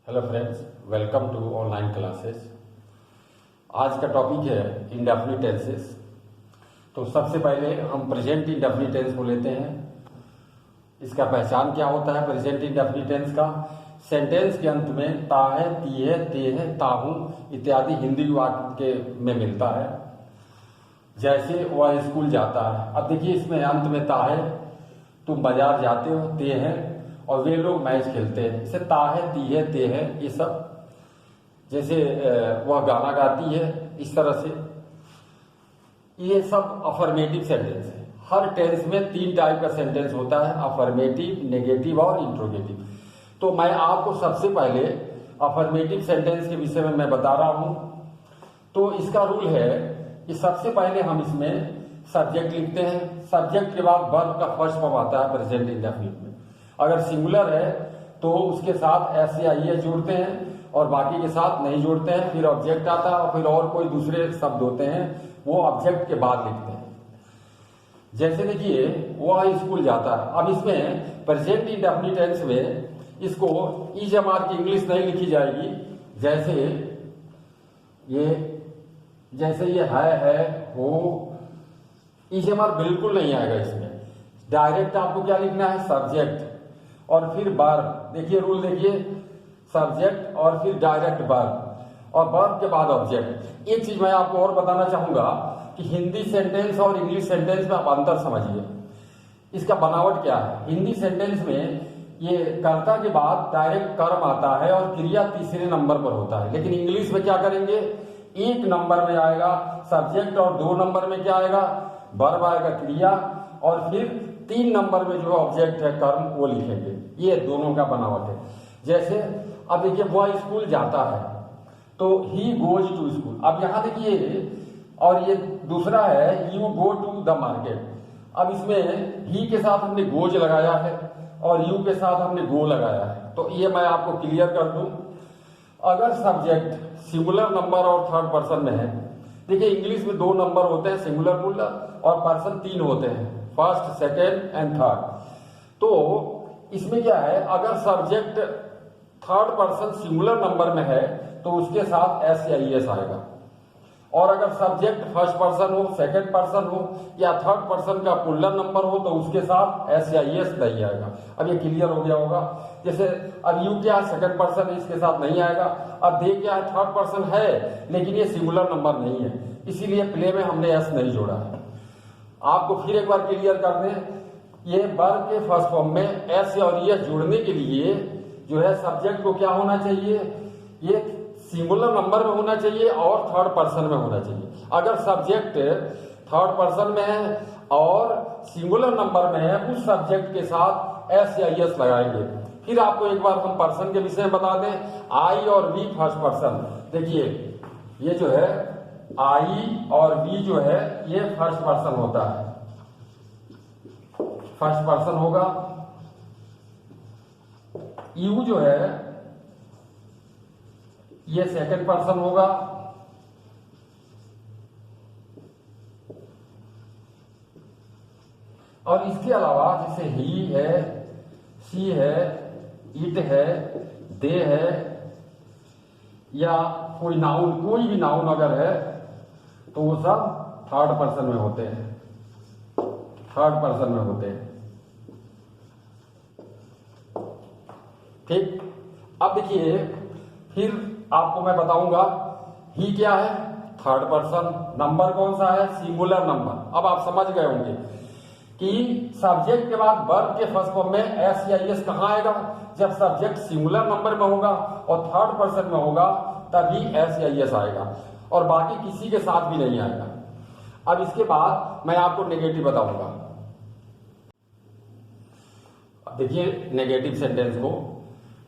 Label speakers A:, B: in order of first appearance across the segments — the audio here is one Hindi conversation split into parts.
A: Hello friends, welcome to online classes. आज का टॉपिक है इंडेफिनिट टेंसेस। तो सबसे पहले हम प्रेजेंट इंडेफिनिट टेंस को लेते हैं। इसका पहचान क्या होता है प्रेजेंट इंडेफिनिट टेंस का? सेंटेंस के अंत में ता है, ती है, ते है, ताहू इत्यादि हिंदी वाक्य के में मिलता है। जैसे वह स्कूल जाता है। अब देखिए इसमें अंत में ता है, तुम बाजार जाते हो, ते है, और वे लोग मैच खेलते हैं। इसे ता है, ती है, ते है, ये सब। जैसे वह गाना गाती है, इस तरह से ये सब अफर्मेटिव सेंटेंस है। हर टेंस में 3 टाइप का सेंटेंस होता है, अफर्मेटिव, नेगेटिव और इंट्रोगेटिव। तो मैं आपको सबसे पहले अफर्मेटिव सेंटेंस के विषय में मैं बता रहा हूं। तो इसका रूल है कि सबसे पहले हम इसमें सब्जेक्ट लिखते हैं। सब्जेक्ट के बाद वर्ब का फर्स्ट फॉर्म आता है प्रेजेंट इंडेफिनिट में। अगर सिंगुलर है तो उसके साथ एस या ई जोड़ते हैं और बाकी के साथ नहीं जोड़ते हैं। फिर ऑब्जेक्ट आता है और फिर और कोई दूसरे शब्द होते हैं, वो ऑब्जेक्ट के बाद लिखते हैं। जैसे देखिए वह स्कूल जाता है। अब इसमें प्रेजेंट इंडेफिनिट टेंस में इसको ई जमात की इंग्लिश नहीं लिखी जाएगी। जैसे ये है, हो, ई जमात बिल्कुल नहीं आएगा इसमें। डायरेक्ट आपको क्या लिखना है? सब्जेक्ट और फिर वर्ब। देखिए रूल देखिए, सब्जेक्ट और फिर डायरेक्ट वर्ब और वर्ब के बाद ऑब्जेक्ट। एक चीज मैं आपको और बताना चाहूंगा कि हिंदी सेंटेंस और इंग्लिश सेंटेंस में आप अंतर समझिए। इसका बनावट क्या है? हिंदी सेंटेंस में ये कर्ता के बाद डायरेक्ट कर्म आता है और क्रिया तीसरे नंबर पर होता है। लेकिन इंग्लिश में क्या करेंगे? 1 नंबर में आएगा सब्जेक्ट और 2 नंबर में क्या आएगा? वर्ब आएगा, क्रिया, और फिर 3 नंबर में जो ऑब्जेक्ट है कर्म वो लिखेंगे। ये दोनों का बनावट है। जैसे अब देखिए वह स्कूल जाता है तो ही गोज टू स्कूल। अब यहां देखिए, और ये दूसरा है you go to the market. अब इसमें ही के साथ हमने गोज लगाया है और यू के साथ हमने गो लगाया है। तो ये मैं आपको क्लियर कर दूं। अगर सब्जेक्ट सिंगुलर नंबर और थर्ड पर्सन में है, देखिए इंग्लिश में 2 नंबर होते हैं, सिंगुलर प्लूरल, और पर्सन 3 होते हैं, फर्स्ट, सेकेंड एंड थर्ड। तो इसमें क्या है? अगर subject third person singular number में है तो उसके साथ एस या ई एस आएगा। और अगर सब्जेक्ट फर्स्ट पर्सन हो, सेकेंड पर्सन हो या थर्ड पर्सन का पुल्लर नंबर हो तो उसके साथ एस या ई एस नहीं आएगा। अब ये क्लियर हो गया होगा। जैसे अब यू क्या सेकेंड पर्सन है, इसके साथ नहीं आएगा। अब दे क्या है? थर्ड पर्सन है लेकिन ये सिंगुलर नंबर नहीं है, इसीलिए प्ले में हमने एस नहीं जोड़ा है। आपको फिर एक बार क्लियर कर दें, ये वर्ब के फर्स्ट फॉर्म में एस और ई एस जोड़ने के लिए जो है सब्जेक्ट को क्या होना चाहिए? ये सिंगुलर नंबर में होना चाहिए और थर्ड पर्सन में होना चाहिए। अगर सब्जेक्ट थर्ड पर्सन में है और सिंगुलर नंबर में है, उस सब्जेक्ट के साथ एस या ई एस लगाएंगे। फिर आपको एक बार हम पर्सन के विषय में बता दें, आई और वी फर्स्ट पर्सन। देखिए ये जो है आई और वी जो है ये फर्स्ट पर्सन होता है, फर्स्ट पर्सन होगा। यू जो है ये सेकंड पर्सन होगा। और इसके अलावा जैसे ही है, सी है, इट है, दे है, या कोई नाउन, कोई भी नाउन अगर है तो वो सब थर्ड पर्सन में होते हैं, थर्ड पर्सन में होते हैं। ठीक। अब देखिए फिर आपको मैं बताऊंगा ही क्या है? Third person. नंबर कौन सा है? Singular number. अब आप समझ गए होंगे कि सब्जेक्ट के बाद वर्ब के फर्स्ट फॉर्म में एस या एस कहां आएगा? जब सब्जेक्ट सिंगुलर नंबर में होगा और थर्ड पर्सन में होगा तभी एस या एस आएगा, और बाकी किसी के साथ भी नहीं आएगा। अब इसके बाद मैं आपको नेगेटिव बताऊंगा। देखिए नेगेटिव सेंटेंस को,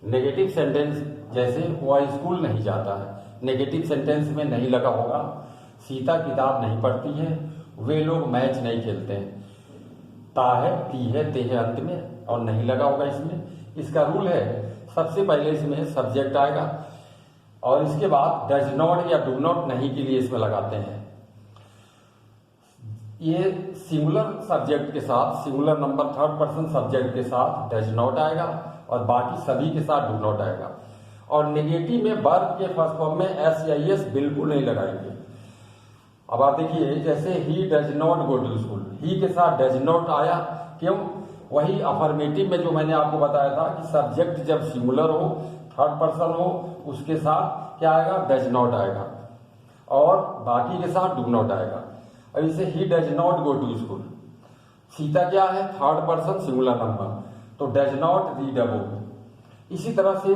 A: नेगेटिव सेंटेंस जैसे वह स्कूल नहीं जाता है, नेगेटिव सेंटेंस में नहीं लगा होगा। सीता किताब नहीं पढ़ती है, वे लोग मैच नहीं खेलते हैं। ता है, ती है, ते है अंत में और नहीं लगा होगा इसमें। इसका रूल है सबसे पहले इसमें सब्जेक्ट आएगा और इसके बाद डज नॉट या डू नॉट नहीं के लिए इसमें लगाते हैं। ये सिंगुलर सब्जेक्ट के साथ, singular number third person subject के साथ डज नॉट आएगा और बाकी सभी के साथ डू नॉट आएगा। और नेगेटिव में वर्ब के फर्स्ट फॉर्म में एस या एस बिल्कुल नहीं लगाएंगे। अब आप देखिए, जैसे he does not go to school, he के साथ डज नॉट आया, क्यों? वही अफर्मेटिव में जो मैंने आपको बताया था कि सब्जेक्ट जब सिंगुलर हो, थर्ड पर्सन हो, उसके साथ क्या आएगा? डज नॉट आएगा, और बाकी के साथ डू नॉट आएगा। अब इसे ही does not go to school, Sita क्या है? थर्ड पर्सन सिंगुलर नंबर, तो does not read a book. इसी तरह से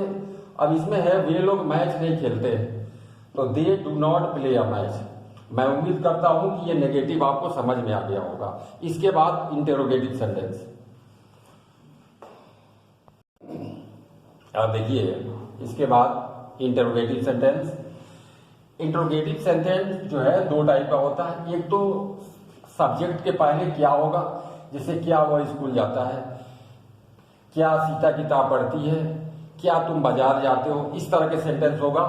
A: अब इसमें है वे लोग मैच नहीं खेलते हैं, तो they do not play a match. मैं उम्मीद करता हूं कि ये नेगेटिव आपको समझ में आ गया होगा। इसके बाद इंटेरोगेटिव सेंटेंस। अब देखिए, इसके बाद इंटेरोगेटिव सेंटेंस। इंटेरोगेटिव सेंटेंस जो है दो टाइप का होता है। एक तो सब्जेक्ट के पहले क्या होगा, जैसे क्या वह स्कूल जाता है, क्या सीता किताब पढ़ती है, क्या तुम बाजार जाते हो, इस तरह के सेंटेंस होगा।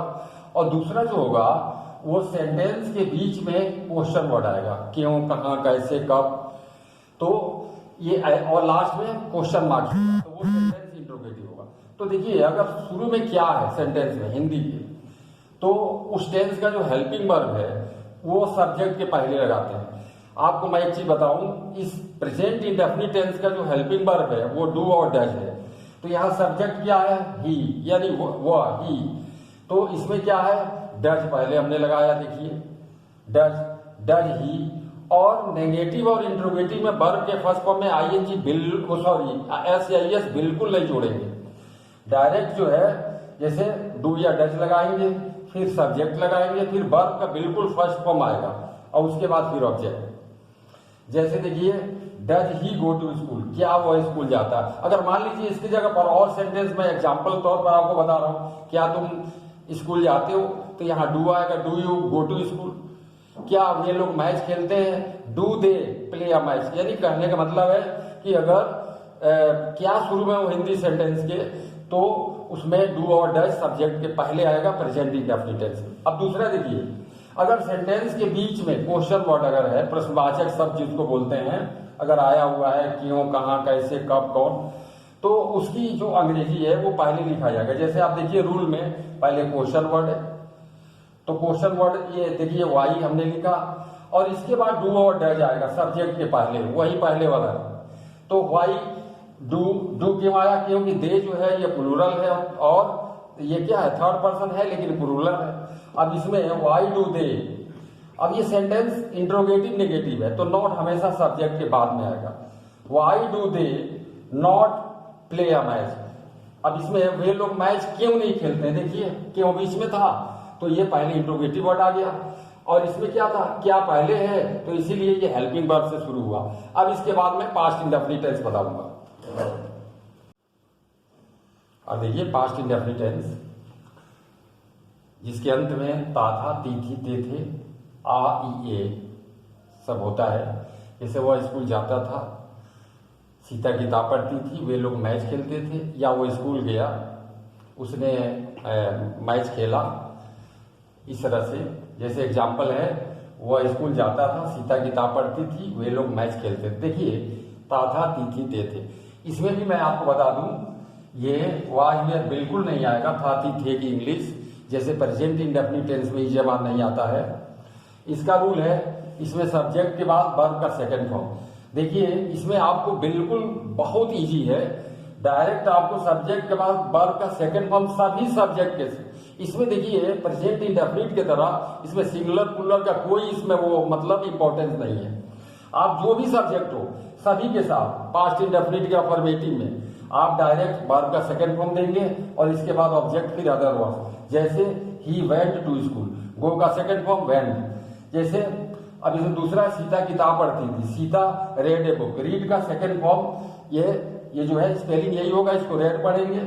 A: और दूसरा जो होगा वो सेंटेंस के बीच में क्वेश्चन वर्ड आएगा, क्यों, कहाँ, कैसे, कब, तो ये, और लास्ट में क्वेश्चन मार्क, तो वो सेंटेंस इंटेरोगेटिव होगा। तो देखिए, अगर शुरू में क्या है सेंटेंस में हिंदी के, तो उस टेंस का जो हेल्पिंग वर्ब है वो सब्जेक्ट के पहले लगाते हैं। आपको मैं एक चीज बताऊं, इस प्रेजेंट इंडेफिनिट टेंस का जो हेल्पिंग वर्ब है वो डू और डज है। तो यहाँ सब्जेक्ट क्या है? ही, यानी वह, ही। तो इसमें क्या है? डज पहले हमने लगाया, देखिए डज, डज ही। और नेगेटिव और इंट्रोगेटिव में वर्ब के फर्स्ट फॉर्म में आईएनजी बिल्कुल, सॉरी, एस या एस बिल्कुल नहीं जोड़ेंगे। डायरेक्ट जो है, जैसे डू या डज लगाएंगे, फिर सब्जेक्ट लगाएंगे, फिर वर्ब का बिल्कुल फर्स्ट फॉर्म आएगा, और उसके बाद फिर ऑब्जेक्ट। जैसे देखिए, does he go to school, क्या वो स्कूल जाता है। अगर मान लीजिए इसकी जगह पर और सेंटेंस में एग्जांपल तौर पर आपको बता रहा हूं, क्या तुम स्कूल जाते हो, तो यहाँ डू आएगा, do you go to school. क्या वे लोग मैच खेलते हैं, do they play a match. यानी कहने का मतलब है कि अगर क्या शुरू में वो हिंदी सेंटेंस के, तो उसमें डू और डज सब्जेक्ट के पहले आएगा प्रेजेंट इंडेफिनिट टेंस। अब दूसरा देखिए, अगर सेंटेंस के बीच में क्वेश्चन वर्ड अगर है, प्रश्नवाचक शब्द जिसको बोलते हैं, अगर आया हुआ है, क्यों, कहाँ, कैसे, कब, कौन, तो उसकी जो अंग्रेजी है वो पहले लिखा जाएगा। जैसे आप देखिए, रूल में पहले क्वेश्चन वर्ड है, तो क्वेश्चन वर्ड ये देखिए वाई हमने लिखा, और इसके बाद डू और डज आएगा सब्जेक्ट के पहले, वही पहले वाला है। तो वाई डू, डू क्यों आया? क्योंकि दे जो है ये प्लूरल है, और ये क्या है? थर्ड पर्सन है लेकिन प्लूरल है। अब इसमें वाई डू दे, अब ये सेंटेंस इंट्रोगेटिव नेगेटिव है, तो नॉट हमेशा सब्जेक्ट के बाद में आएगा। Why do they not play a match. अब इसमें वे लोग मैच क्यों नहीं खेलते हैं, देखिए क्यों बीच में था, तो ये पहले इंट्रोगेटिव वर्ड आ गया, और इसमें क्या था? क्या पहले है, तो इसीलिए ये हेल्पिंग वर्ब से शुरू हुआ। अब इसके बाद में पास्ट इंडेफिनिट टेंस बताऊंगा। अब देखिए, पास्ट इंडेफिनिट टेंस जिसके अंत में ता था, ती थी, ते थे, आ, ई, ए सब होता है। जैसे वह स्कूल जाता था, सीता किताब पढ़ती थी, वे लोग मैच खेलते थे, या वो स्कूल गया, उसने मैच खेला, इस तरह से। जैसे एग्जाम्पल है, वह स्कूल जाता था, सीता किताब पढ़ती थी, वे लोग मैच खेलते थे। देखिए, ता था, ती थी, ते थे। इसमें भी मैं आपको बता दूं, ये वाज वेयर बिल्कुल नहीं आएगा, था, थी, थे की इंग्लिश, जैसे प्रेजेंट इंडेफिनिट टेंस में ये बात नहीं आता है। इसका रूल है, इसमें सब्जेक्ट के बाद वर्ब का सेकंड फॉर्म। देखिए, इसमें आपको बिल्कुल बहुत इजी है, डायरेक्ट आपको सब्जेक्ट के बाद वर्ब का सेकंड फॉर्म सभी सब्जेक्ट के। इसमें देखिए, प्रेजेंट इंडेफिनिट की तरह इसमें सिंगुलर प्लूरल का कोई इसमें वो मतलब इंपॉर्टेंस नहीं है। आप जो भी सब्जेक्ट हो सभी के साथ पास्ट इंडेफिनिट के अफर्मेटिव में आप डायरेक्ट वर्ब का सेकंड फॉर्म देंगे, और इसके बाद ऑब्जेक्ट फिर अदर वर्ब। जैसे ही वेंट टू स्कूल, गो का सेकंड फॉर्म वेंट। जैसे अब इसमें दूसरा, सीता किताब पढ़ती थी, Sita red a book, read का सेकंड फॉर्म ये जो है स्पेलिंग यही होगा, इसको रेड पढ़ेंगे।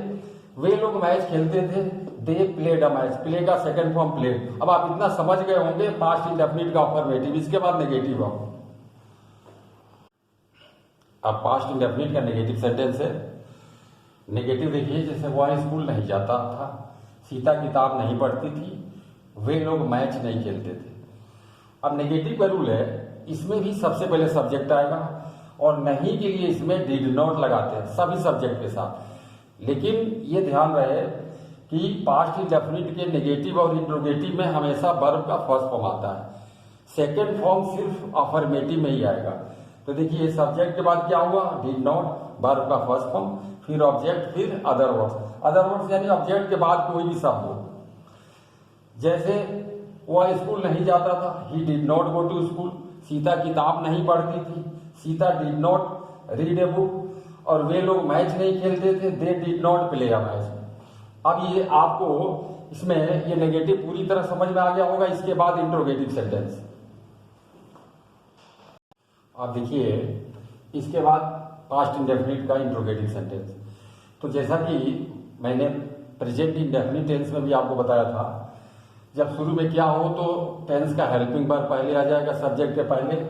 A: वे लोग मैच खेलते थे, they played a match, play का सेकंड फॉर्म प्लेड। अब आप इतना समझ गए होंगे पास्ट इंडेफिनिट का अफर्मेटिव। इसके बाद नेगेटिव वर्ब। अब पास्ट इंडेफिनिट का नेगेटिव सेंटेंस है। नेगेटिव देखिए, जैसे वह स्कूल नहीं जाता था, सीता किताब नहीं पढ़ती थी, वे लोग मैच नहीं खेलते थे। अब नेगेटिव का रूल है, इसमें भी सबसे पहले सब्जेक्ट आएगा, और नहीं के लिए इसमें डिड नॉट लगाते हैं सभी सब्जेक्ट के साथ। लेकिन ये ध्यान रहे कि पास्ट इंडेफिनिट के नेगेटिव और इंट्रोगेटिव में हमेशा वर्ब का फर्स्ट फॉर्म आता है, सेकेंड फॉर्म सिर्फ अफर्मेटिव में ही आएगा। तो देखिए सब्जेक्ट के बाद क्या हुआ, डिड नॉट, वर्ब का फर्स्ट फॉर्म, फिर ऑब्जेक्ट, फिर अदर वर्ड्स। अदर वर्ड्स यानी ऑब्जेक्ट के बाद कोई भी शब्द हो, जैसे वह स्कूल नहीं जाता था, he did not go to school. Sita किताब नहीं पढ़ती थी, Sita did not read a book. और वे लोग मैच नहीं खेलते थे, they did not play a match. अब ये आपको इसमें ये नेगेटिव पूरी तरह समझ में आ गया होगा। इसके बाद इंट्रोगेटिव सेंटेंस, आप देखिए इसके बाद पास्ट इंडेफिनिट का इंट्रोगेटिव सेंटेंस। तो जैसा कि मैंने प्रेजेंट इंडेफिनिट टेंस में भी आपको बताया था, जब शुरू में क्या हो तो टेंस का हेल्पिंग वर्ब पहले आ जाएगा सब्जेक्ट के पहले,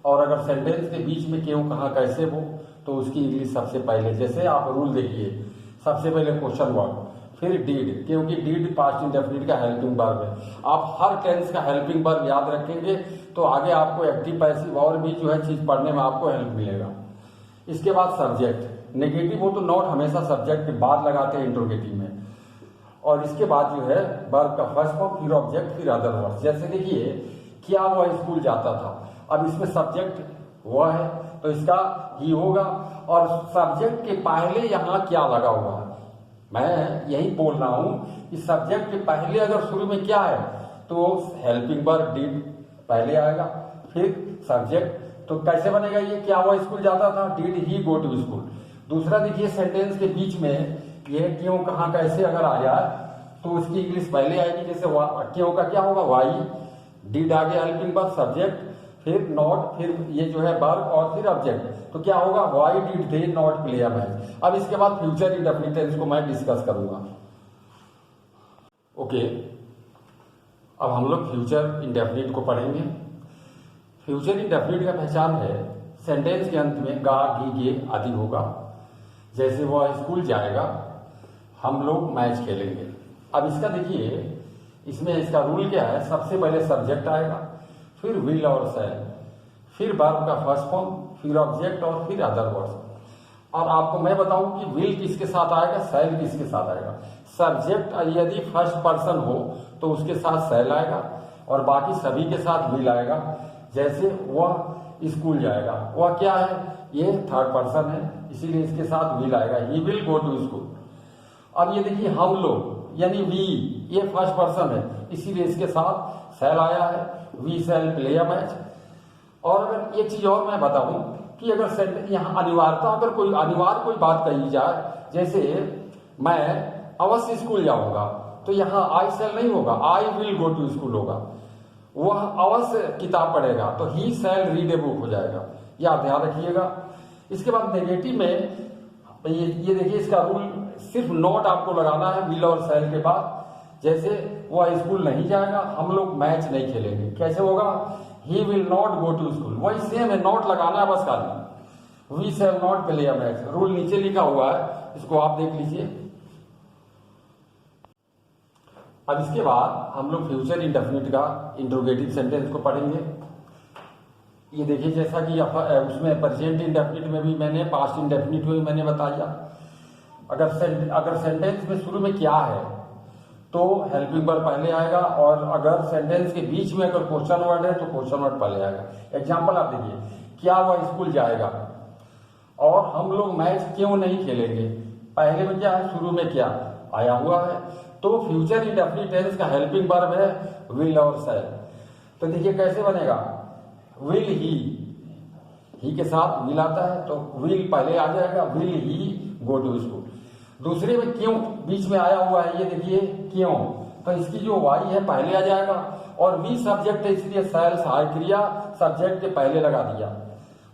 A: और अगर सेंटेंस के बीच में क्यों, कहाँ, कैसे हो तो उसकी इंग्लिश सबसे पहले। जैसे आप रूल देखिए, सबसे पहले क्वेश्चन वर्ड, फिर डीड, क्योंकि डीड पास्ट इंडेफिनिट का हेल्पिंग वर्ब है। आप हर टेंस का हेल्पिंग वर्ब याद रखेंगे तो आगे आपको एक्टिव पैसिव और भी जो है चीज पढ़ने में आपको हेल्प मिलेगा। इसके बाद सब्जेक्ट, नेगेटिव हो तो नॉट हमेशा सब्जेक्ट के बाद लगाते हैं इंट्रोगेटिव में। और इसके बाद जो है वर्ब का फर्स्ट फॉर्म, फिर ऑब्जेक्ट, फिर अदर वर्ड्स। जैसे देखिए क्या वह स्कूल जाता था, अब इसमें सब्जेक्ट वह है तो इसका ही होगा, और सब्जेक्ट के पहले यहाँ क्या लगा हुआ है, मैं यही बोल रहा हूं कि सब्जेक्ट के पहले अगर शुरू में क्या है तो हेल्पिंग वर्ब डिड पहले आएगा, फिर सब्जेक्ट। तो कैसे बनेगा ये, क्या वह स्कूल जाता था, did he go to school. दूसरा देखिए सेंटेंस के बीच में ये क्यों, कहाँ, कैसे अगर आ जाए तो उसकी इंग्लिश पहले आएगी। जैसे क्यों का क्या होगा, वाई, डिड आगे हेल्पिंग वर्ब, सब्जेक्ट, फिर नॉट, फिर ये जो है वर्ब और फिर ऑब्जेक्ट। तो क्या होगा, why did they not play a match. अब इसके बाद फ्यूचर इंडेफिनिट टेंस को मैं डिस्कस करूंगा। ओके, अब हम लोग फ्यूचर इंडेफिनिट को पढ़ेंगे। फ्यूचर इंडेफिनिट का पहचान है सेंटेंस के अंत में गा, गी, गे आदि होगा। जैसे वह स्कूल जाएगा, हम लोग मैच खेलेंगे। अब इसका देखिए इसमें इसका रूल क्या है, सबसे पहले सब्जेक्ट आएगा, फिर विल और शैल, फिर वर्ब का फर्स्ट फॉर्म, फिर ऑब्जेक्ट और फिर अदर वर्ड्स। और आपको मैं बताऊं कि विल किसके साथ आएगा, शैल किसके साथ आएगा। सब्जेक्ट यदि फर्स्ट पर्सन हो तो उसके साथ शैल आएगा और बाकी सभी के साथ विल आएगा। जैसे वह स्कूल जाएगा, वह क्या है, ये थर्ड पर्सन है, इसीलिए इसके साथ विल आएगा, he will go to school. अब ये देखिए हम लोग यानी वी, ये फर्स्ट पर्सन है, इसीलिए इसके साथ शैल आया है, we shall play a match. और अगर एक चीज और मैं बताऊं कि अगर यहाँ अनिवार्यता, अगर कोई अनिवार्य कोई बात कही जाए, जैसे मैं अवश्य स्कूल जाऊंगा, तो यहाँ आई शैल नहीं होगा, I will go to school होगा। वह अवश्य किताब पढ़ेगा तो ही शैल रीड ए बुक हो जाएगा, यह ध्यान रखिएगा। इसके बाद नेगेटिव में ये देखिए इसका रूल, सिर्फ नॉट आपको लगाना है विल और शैल के बाद। जैसे वह स्कूल नहीं जाएगा, हम लोग मैच नहीं खेलेंगे, कैसे होगा, he will not go to school, वही सेम है, नॉट लगाना है बस खाली। We shall not play a match, rule नीचे लिखा हुआ है, इसको आप देख लीजिए। अब इसके बाद हम लोग फ्यूचर इंडेफिनिट का इंट्रोगेटिव सेंटेंस को पढ़ेंगे। ये देखिए जैसा कि उसमें प्रेजेंट इंडेफिनिट में भी मैंने, पास्ट इंडेफिनिट में भी मैंने बताया, अगर सेंटेंस में शुरू में क्या है तो हेल्पिंग वर्ब पहले आएगा, और अगर सेंटेंस के बीच में अगर क्वेश्चन वर्ड है तो क्वेश्चन वर्ड पहले आएगा। एग्जांपल आप देखिए, क्या वह स्कूल जाएगा और हम लोग मैच क्यों नहीं खेलेंगे, पहले में क्या है, शुरू में क्या आया हुआ है, तो फ्यूचर इंडेफिनिट टेंस का हेल्पिंग वर्ब है विल और शैल। तो देखिए कैसे बनेगा, विल ही के साथ विल आता है तो विल पहले आ जाएगा, will he go to school. दूसरे में क्यों बीच में आया हुआ है, ये देखिए क्यों, तो इसकी जो वाई है पहले आ जाएगा, और वी सब्जेक्ट है इसलिए शैल सहायक क्रिया सब्जेक्ट के पहले लगा दिया,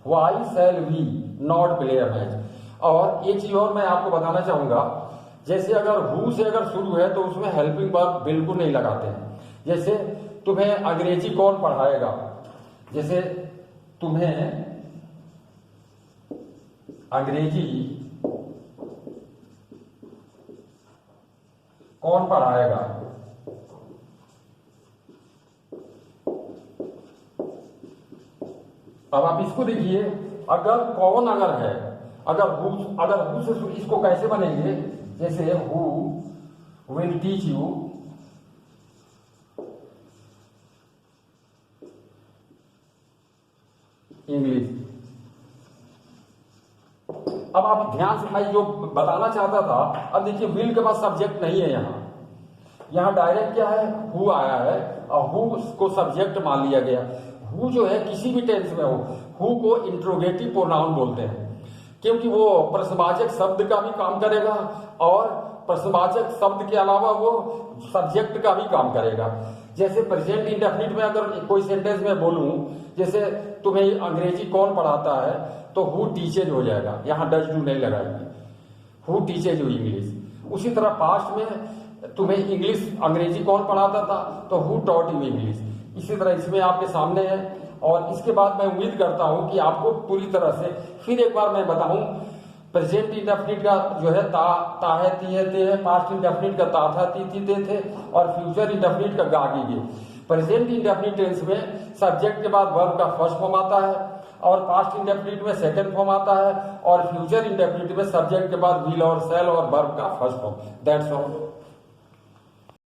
A: why shall we not play a match. और एक चीज और मैं आपको बताना चाहूंगा, जैसे अगर हु से अगर शुरू है तो उसमें हेल्पिंग वर्ब बिल्कुल नहीं लगाते हैं। जैसे तुम्हें अंग्रेजी कौन पढ़ाएगा, जैसे तुम्हें अंग्रेजी कौन पढ़ाएगा, अब आप इसको देखिए, अगर कौन अगर है, अगर हु से इसको कैसे बनेंगे, जैसे who will teach you English. अब आप ध्यान से, मैं जो बताना चाहता था, अब देखिए विल के पास सब्जेक्ट नहीं है यहाँ डायरेक्ट क्या है, हु आया है और हु को सब्जेक्ट मान लिया गया। हु जो है किसी भी टेंस में हो, हु को इंट्रोगेटिव प्रोनाउन बोलते हैं, क्योंकि वो प्रश्नवाचक शब्द का भी काम करेगा और प्रश्नवाचक शब्द के अलावा वो सब्जेक्ट का भी काम करेगा। जैसे प्रेजेंट इंडेफिनिट में अगर कोई सेंटेंस में बोलूं, जैसे तुम्हें अंग्रेजी कौन पढ़ाता है, तो हु टीचेज हो जाएगा, यहाँ डज डू नहीं लगाएंगे, हु टीचेज यू इंग्लिश। उसी तरह पास्ट में तुम्हें इंग्लिश अंग्रेजी कौन पढ़ाता था, तो हु टॉट यू इंग्लिश। इसी तरह इसमें आपके सामने है। और इसके बाद मैं उम्मीद करता हूं कि आपको पूरी तरह से फिर एक बार मैं बताऊं, प्रेजेंट इंडेफिनिट का जो है ता है, ती है, ते है, पास्ट इंडेफिनिट का ता था, ती थी, ते थे, और फ्यूचर इंडेफिनिट का गा गी गे। प्रेजेंट इंडेफिनिट टेंस में सब्जेक्ट के बाद वर्ब का फर्स्ट फॉर्म आता है, और पास्ट इंडेफिनिट में सेकंड फॉर्म आता है, और फ्यूचर इंडेफिनिट में सब्जेक्ट के बाद विल और शैल और वर्ब का फर्स्ट फॉर्म। That's all.